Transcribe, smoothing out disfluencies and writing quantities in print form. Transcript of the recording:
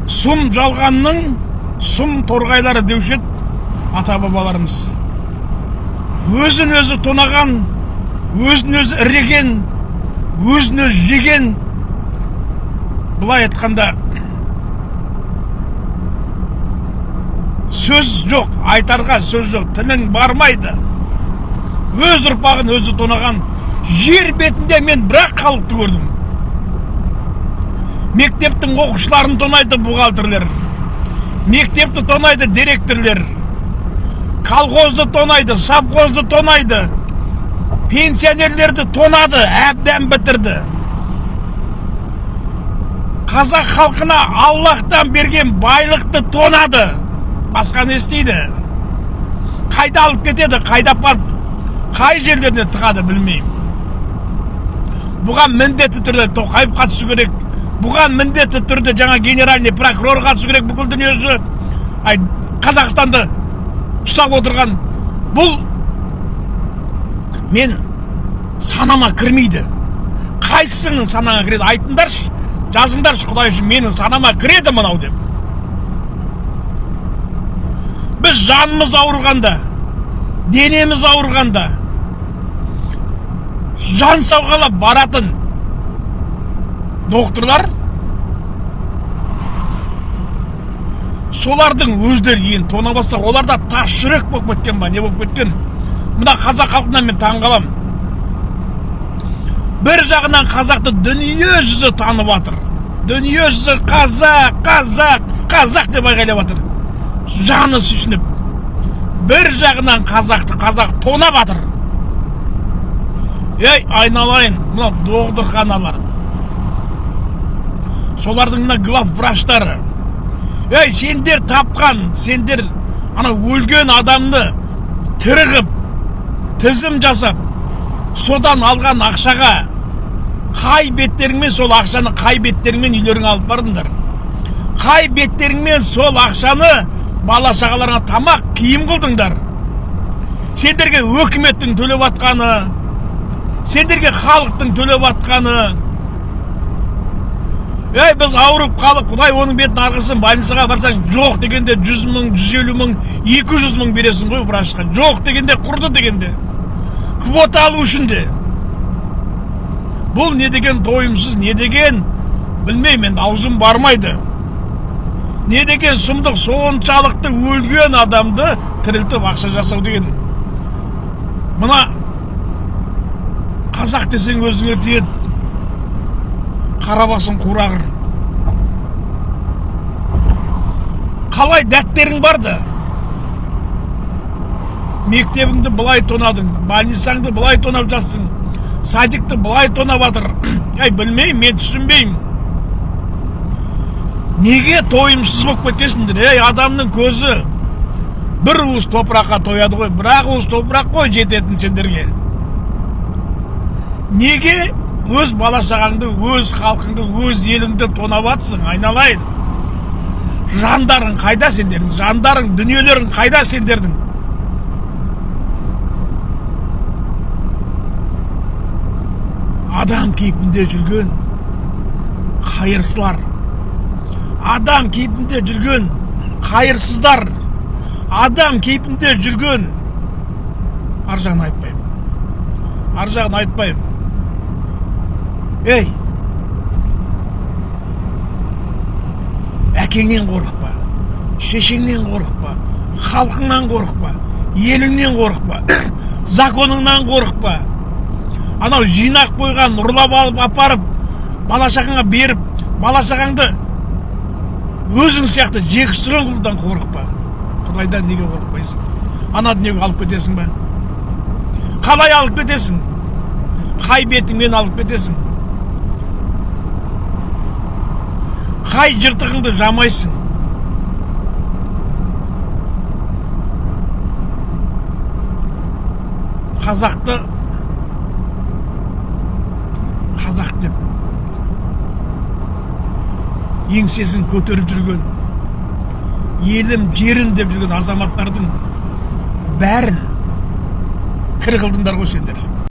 Сұм жалғанның сұм торғайлары деуші ата бабаларымыз. Өзін өзі тонаған, өзін өзі іреген, өзін өзі жеген. Бұлай айтқанда сөз жоқ, айтарға сөз жоқ, тілің бармайды. Өз ұрпағын өзі тонаған жер бетінде мен бірақ халықты көрдім. Мектептің оқушыларын тонайды бухгалтерлер, мектепті тонайды директорлер, колхозды тонайды, совхозды тонайды, пенсионерлерді тонады, әбден бітірді. Қазақ халқына Аллахтан берген байлықты тонады. Басқа не істейді? Қайда алып кетеді, қайда апарып, қай жерлеріне тығады білмеймін. Бұған міндетті түрде Тоқаев қатысу керек. Бұған міндетті түрде жаңа генеральный прокурор қатысу керек. Бүкіл дүниесі Қазақстанды ұстап отырған. Бұл мен санама кірмейді. Қайсының санаңа кіреді? Айтыңдаршы, жазыңдаршы, Құдай үшін менің санама кіреді мынау деп. Біз жанымыз ауырғанда, денеміз ауырғанда, жан сауғалап баратын докторлар солардың өздері ең тона бастап, оларда тас жүрек болып кеткен ба, не болып кеткен? Мына қазақ халқынан мен таңғалам. Бір жағынан қазақты дүние жүзі танып жатыр. Дүние жүзі қазақ, қазақ, қазақ деп айғайлап жатыр. Жаны сүйсініп. Бір жағынан қазақты қазақ тонап жатыр. Ей, айналайын, мына доғдырханалар. Солардың мына главвраштары. Ей, сендер тапқан, сендер ана өлген адамды тірігіп, тізім жасап, содан алған ақшаға қай беттеріңмен сол ақшаны қай беттеріңмен үйлерің алып бардыңдар. Қай беттеріңмен сол ақшаны бала шағаларына тамақ, киім қылдыңдар. Сендерге өкіметтің төлеп атқаны, сендерге халықтың төлеп атқаны. Ей, біз ауырып қалып, Құдай оның бетін арғысын, больницаға барсаң, жоқ дегенде 100 мың, 150 мың, 200 мың бересің ғой врачқа. Жоқ дегенде, құрды дегенде. Квота алу үшін де. Бұл не деген тойымсыз, не деген, білмеймін, енді аузым бармайды. Не деген сұмдық, соншалықты өлген адамды тірілтіп ақша жасау деген. Мына қазақ десең өзіңе тиеді. Қарабасын қурағыр. Қалай дәттерің барды? Мектебіңді бұлай тонадың, больницаңды бұлай тонап жатсың, садикті бұлай тонап жатыр. Білмеймін, мен түсінбеймін. Неге тойымсыз болып кеткесіңдер? Адамның көзі бір уыс топыраққа тояды ғой, бірақ уыс топырақ қой жететін сендерге. Неге өз бала шағаңды, өз халқыңды, өз еліңді тонап атсың, айналайын? Жандарың қайда сендердің? Жандарың, дүниелерің қайда сендердің? Адам кейпінде жүрген қайырсылар, адам кейпінде жүрген қайырсыздар, адам кейпінде жүрген, ар жағын айтпаймын. Ар жағын айтпаймын. Ей, әкеңнен қорықпа, шешеңнен қорықпа, халқыңнан қорықпа, еліңнен қорықпа, законыңнан қорықпа. Анау жинақ қойған, ұрлап алып апарып, бала шағаңа беріп, бала шағаңды өзің сияқты жексұрын қылудан қорықпа. Құдайдан неге қорықпайсың? Ана дүниеге алып кетесің ба? Қалай алып кетесің? Қай бетіңмен алып кетесің? Қай жыртығыңды жамайсың? Қазақты қазақ деп еңсесін көтеріп жүрген, елім жерін деп жүрген азаматтардың бәрін кір қылдыңдар ғой сендер.